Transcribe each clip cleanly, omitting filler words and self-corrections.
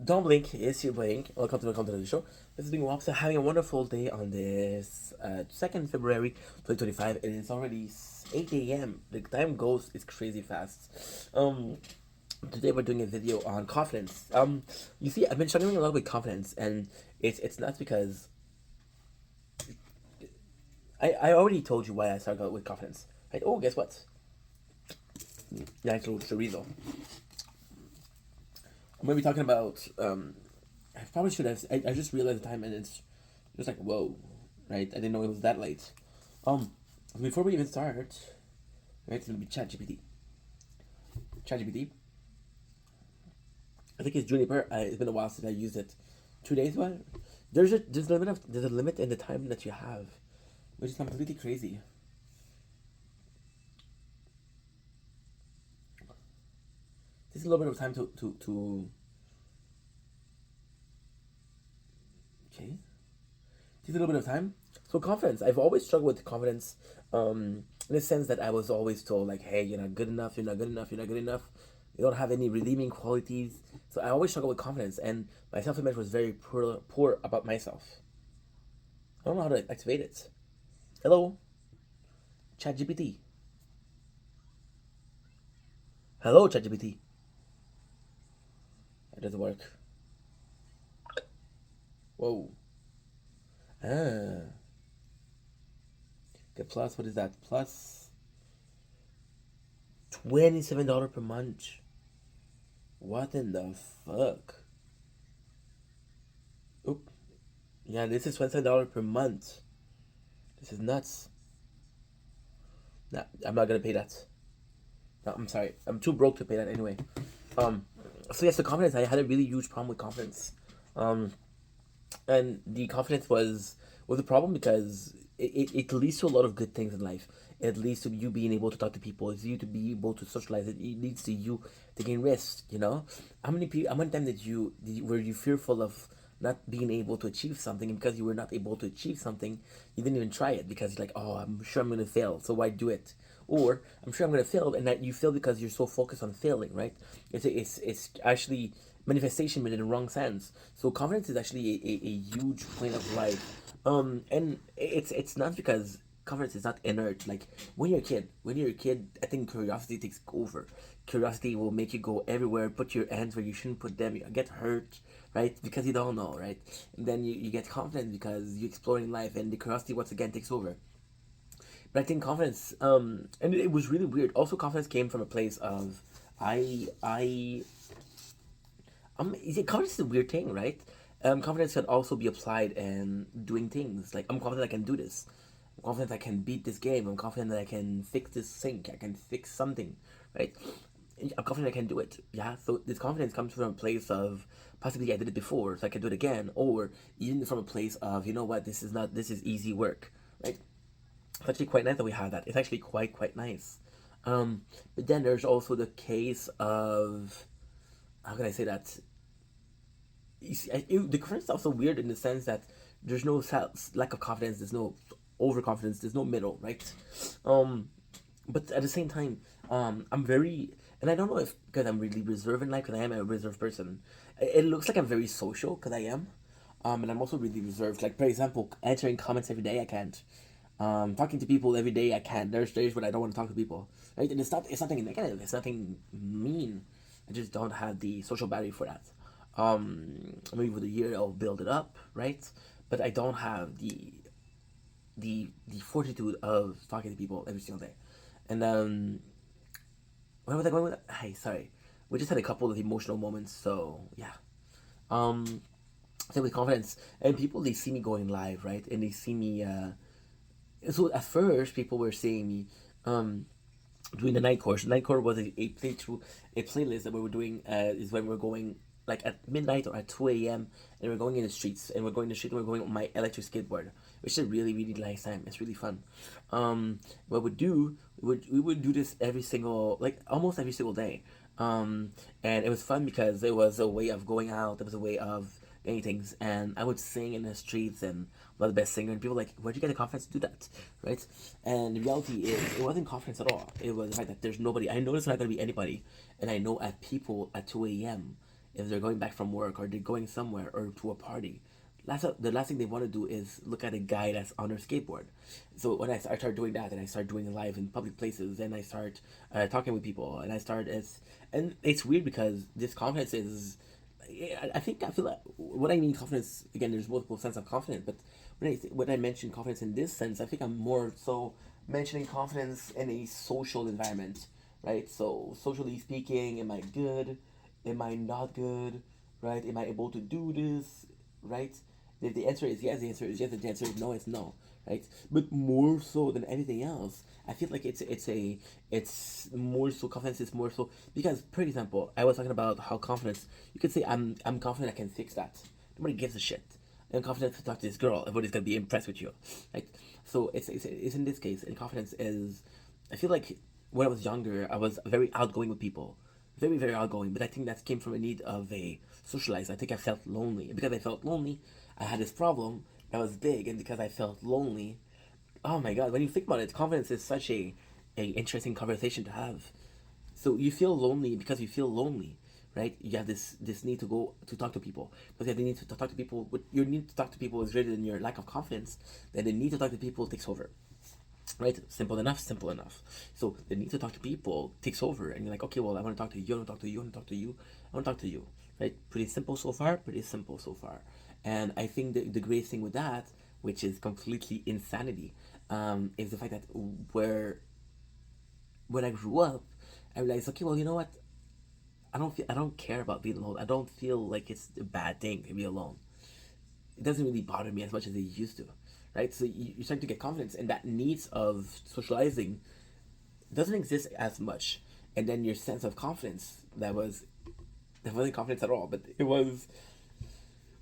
Don't blink, it's your blink. Welcome to the show. This is being Wapsa having a wonderful day on this 2nd February 2025. And it's already 8 a.m. The time goes, it's crazy fast. Today we're doing a video on confidence. You see, I've been struggling a lot with confidence, and it's not because I already told you why I struggle with confidence. Right? Oh, guess what? Nice little chorizo. I'm gonna be talking about. I probably should have. I just realized the time, and it's just like whoa, right? I didn't know it was that late. Um, Before we even start, right? It's gonna be ChatGPT. ChatGPT. I think it's Juniper. It's been a while since I used it. 2 days. What? There's a limit in the time that you have, which is completely crazy. This is a little bit of time to okay. Takes a little bit of time. So confidence. I've always struggled with confidence, in the sense that I was always told like, "Hey, you're not good enough. You're not good enough. You're not good enough. You don't have any redeeming qualities." So I always struggled with confidence, and my self-image was very poor about myself. I don't know how to activate it. Hello, ChatGPT. Hello, ChatGPT. It doesn't work. Whoa. Ah. The plus. What is that? Plus $27 per month. What in the fuck? Oop. Yeah, this is $27 per month. This is nuts. Nah, I'm not gonna pay that. No, I'm sorry. I'm too broke to pay that anyway. Um, so yes, the confidence. I had a really huge problem with confidence. Um, and the confidence was a problem because it leads to a lot of good things in life. It leads to you being able to talk to people. It's you to be able to socialize. It leads to you taking risks. You know, how many times were you fearful of not being able to achieve something, and because you were not able to achieve something, you didn't even try it because you're like, oh, I'm sure I'm gonna fail, so why do it? Or I'm sure I'm gonna fail, and that you fail because you're so focused on failing, right? It's actually manifestation but in the wrong sense. So confidence is actually a huge point of life. And it's not because confidence is not inert. Like when you're a kid, I think curiosity takes over. Curiosity will make you go everywhere, put your hands where you shouldn't put them, you get hurt, right? Because you don't know, right? And then you get confident because you're exploring life, and the curiosity once again takes over. But I think confidence, and it was really weird. Also, confidence came from a place of I confidence is a weird thing, right? Confidence can also be applied in doing things. Like I'm confident I can do this. I'm confident I can beat this game. I'm confident that I can fix this sink. I can fix something, right? I'm confident I can do it. Yeah. So this confidence comes from a place of possibly I did it before, so I can do it again, or even from a place of you know what, this is easy work, right? It's actually quite nice that we have that. It's actually quite nice. But then there's also the case of how can I say that? You see, the current stuff's so weird in the sense that there's no lack of confidence, there's no overconfidence, there's no middle, right? Um, but at the same time, I'm very, and I don't know if because I'm really reserved in life, because I am a reserved person. It looks like I'm very social because I am, and I'm also really reserved. Like for example, answering comments every day, I can't. Talking to people every day, I can't. There's days when I don't want to talk to people, right? And it's nothing negative. It's nothing mean. I just don't have the social battery for that. Maybe with a year I'll build it up, right? But I don't have the fortitude of talking to people every single day. And where was I going with that? Hey, sorry. We just had a couple of emotional moments, so yeah. Um, I think with confidence and people they see me going live, right? And they see me. So at first, people were seeing me. Um, Doing the night course. The night course was a playthrough, a playlist that we were doing. Is when we're going like at midnight or at 2 a.m. and we're going in the streets and we're going in the street and we're going on my electric skateboard, which is a really nice time. It's really fun. What we would do this every single like almost every single day. And it was fun because it was a way of going out. It was a way of getting things, and I would sing in the streets, and I'm not the best singer, and people were like, "Where'd you get the confidence to do that?" Right? And the reality is, it wasn't confidence at all. It was the fact that there's nobody. I know there's not gonna be anybody, and I know at people at 2 a.m. if they're going back from work or they're going somewhere or to a party, the last thing they want to do is look at a guy that's on their skateboard. So when I start doing that, and I start doing it live in public places, and I start talking with people, and and it's weird because this confidence is. I feel like what I mean confidence again. There's multiple sense of confidence, but when I mention confidence in this sense, I think I'm more so mentioning confidence in a social environment, right? So socially speaking, am I good? Am I not good? Right? Am I able to do this? Right? If the answer is yes, the answer is yes. If the answer is no, it's no. Right? But more so than anything else, I feel like it's more so confidence is more so because, for example, I was talking about how confidence. You could say I'm confident I can fix that. Nobody gives a shit. I'm confident to talk to this girl. Everybody's gonna be impressed with you, right? So it's in this case, and confidence is. I feel like when I was younger, I was very outgoing with people, very very outgoing. But I think that came from a need of a socialize. I think I felt lonely, and because I felt lonely, I had this problem that was big, and because I felt lonely, oh my god, when you think about it, confidence is such a interesting conversation to have. So you feel lonely because you feel lonely, right? You have this need to go to talk to people, because you have the need to talk to people. But your need to talk to people is greater than your lack of confidence. Then the need to talk to people takes over, right? Simple enough, simple enough. So the need to talk to people takes over, and you're like, okay, well, I want to talk to you, I want to talk to you, I want to talk to you, I want to talk to you, right? Pretty simple so far, pretty simple so far. And I think the greatest thing with that, which is completely insanity, is the fact that where when I grew up, I realized, okay, well, you know what? I don't care about being alone. I don't feel like it's a bad thing to be alone. It doesn't really bother me as much as it used to, right? So you start to get confidence, and that needs of socializing doesn't exist as much. And then your sense of confidence that wasn't confidence at all, but it was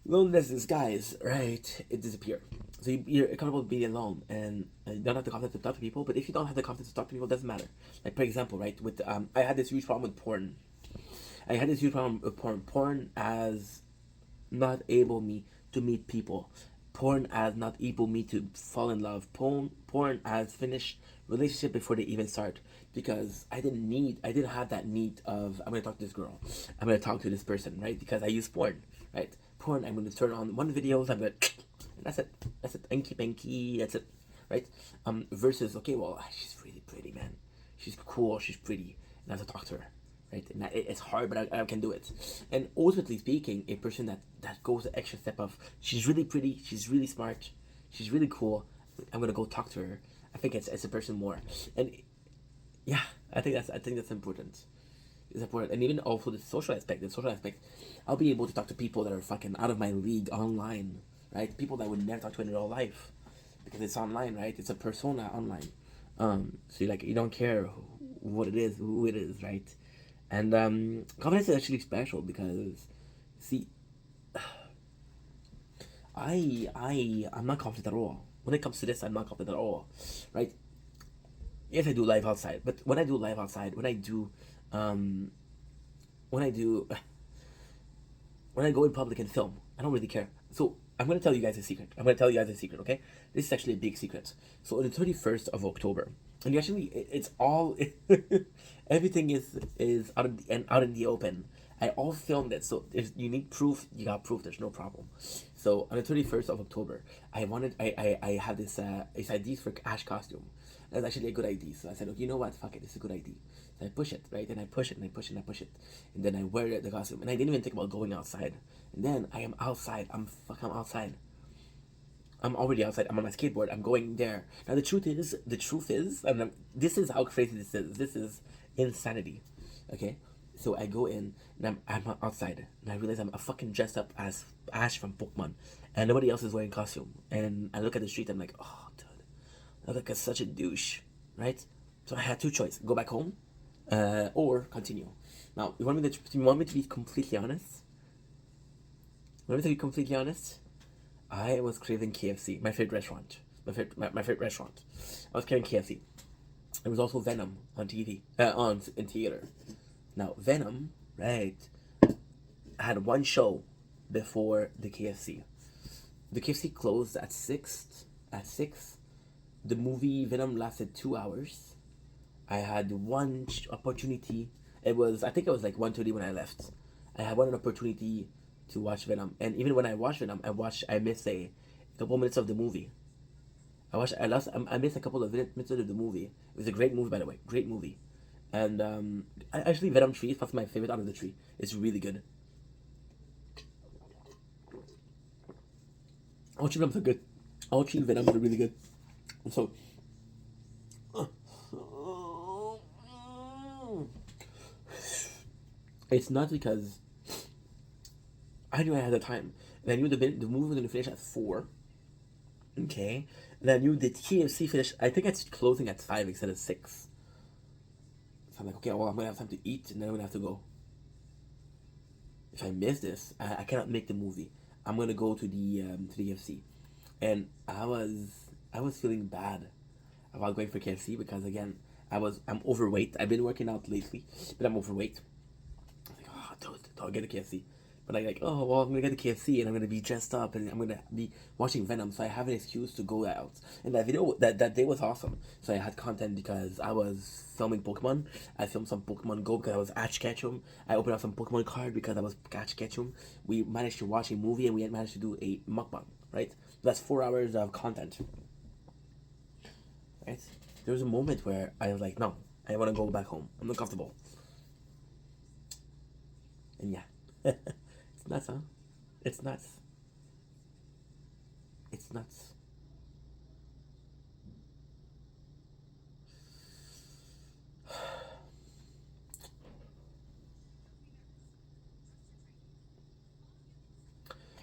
loneliness disguise, right? It disappeared. So you're comfortable being alone, and you don't have the confidence to talk to people. But if you don't have the confidence to talk to people, it doesn't matter. Like, for example, right, with I had this huge problem with porn. I had this huge problem with porn. Porn as not able me to meet people. Porn as not able me to fall in love. Porn as finish relationship before they even start, because I didn't have that need of I'm gonna talk to this girl, I'm gonna talk to this person, right? Because I use porn, right? Porn, I'm gonna turn on one videos, I'm gonna and that's it, enky penky, that's it, right? Versus, okay, well, she's really pretty, man, she's cool, she's pretty, and I have to talk to her, right? And it's hard, but I can do it. And ultimately speaking, a person that goes the extra step of she's really pretty, she's really smart, she's really cool, I'm gonna go talk to her. I think it's a person more, and yeah, I think that's important. It's important, and even also the social aspect. The social aspect, I'll be able to talk to people that are fucking out of my league online, right? People that I would never talk to in real life, because it's online, right? It's a persona online. So you don't care what it is, who it is, right? And confidence is actually special because, see, I'm not confident at all. When it comes to this, I'm not confident at all, right? Yes, I do live outside, but when I do live outside, um, when I do, when I go in public and film, I don't really care. So I'm gonna tell you guys a secret. I'm gonna tell you guys a secret, okay? This is actually a big secret. So on the 31st of October, and you actually, it's all, everything is out in the open. I all filmed it, so if you need proof, you got proof. There's no problem. So on the 31st of October, I had this idea for Ash costume. That's actually a good idea. So I said, okay, you know what? Fuck it, it's a good idea. So I push it, right? And I push it and I push it and I push it, and then I wear the costume. And I didn't even think about going outside. And then I am outside. I'm outside. I'm already outside. I'm on my skateboard. I'm going there. Now the truth is, and this is how crazy this is. This is insanity. Okay, so I go in and I'm outside, and I realize I'm fucking dressed up as Ash from Pokemon, and nobody else is wearing costume. And I look at the street. I'm like, oh, dude, I look like such a douche, right? So I had two choices: go back home, or continue. Now, you want me to be completely honest? You want me to be completely honest? I was craving KFC, my favorite restaurant. My favorite restaurant. I was craving KFC. There was also Venom on TV, in theater. Now Venom, right, had one show before the KFC. The KFC closed at six. At six, the movie Venom lasted 2 hours. I had one opportunity. I think it was like 1:30 when I left. I had one opportunity to watch Venom, and even when I watched Venom, I missed a couple minutes of the movie. I missed a couple of minutes of the movie. It was a great movie, by the way, great movie. And actually, Venom 3 is probably my favorite out of the three. It's really good. All three Venoms are good. All three Venoms are really good. So, it's not because I knew I had the time. And I knew the movie was going to finish at 4. Okay. And I knew the KFC finish. I think it's closing at 5 instead of 6. So I'm like, okay, well, I'm going to have time to eat and then I'm going to have to go. If I miss this, I cannot make the movie. I'm going to go to the KFC. And I was feeling bad about going for KFC because, again, I'm overweight. I've been working out lately, but I'm overweight. I was like, oh, don't get a KFC. But I'm like, oh, well, I'm gonna get the KFC and I'm gonna be dressed up and I'm gonna be watching Venom, so I have an excuse to go out. And that video, that day was awesome. So I had content because I was filming Pokemon. I filmed some Pokemon Go because I was Ash Ketchum. I opened up some Pokemon card because I was Ash Ketchum. We managed to watch a movie and we managed to do a mukbang, right? That's 4 hours of content, right? There was a moment where I was like, no, I want to go back home. I'm not comfortable. And yeah. It's nuts, huh? It's nuts. It's nuts.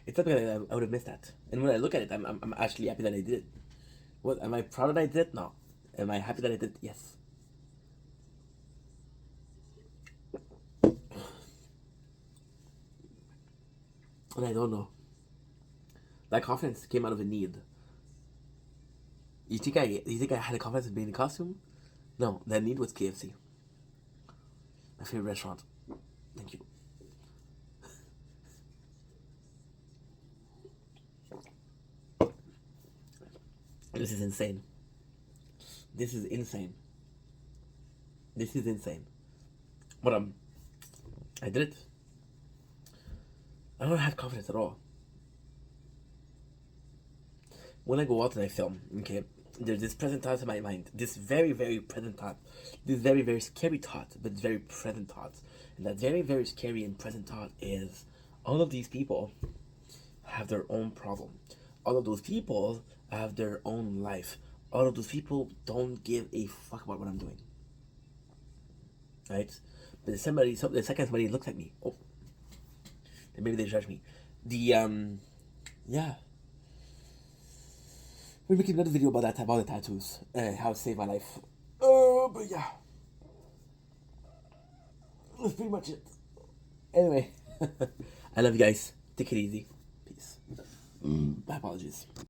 It's not because I would have missed that. And when I look at it, I'm actually happy that I did it. What, am I proud that I did it? No. Am I happy that I did it? Yes. And I don't know. That confidence came out of a need. You think I had a confidence in being in costume? No, that need was KFC. My favorite restaurant. Thank you. This is insane. This is insane. This is insane. But I did it. I don't have confidence at all. When I go out and I film, okay, there's this present thought in my mind, this very, very present thought, this very, very scary thought, but it's very present thought. And that very, very scary and present thought is all of these people have their own problem. All of those people have their own life. All of those people don't give a fuck about what I'm doing. Right? But the second somebody looks at me, oh, then maybe they judge me. Yeah. We're making another video about that, about the tattoos, how it saved my life. But yeah. That's pretty much it. Anyway, I love you guys. Take it easy. Peace. My apologies.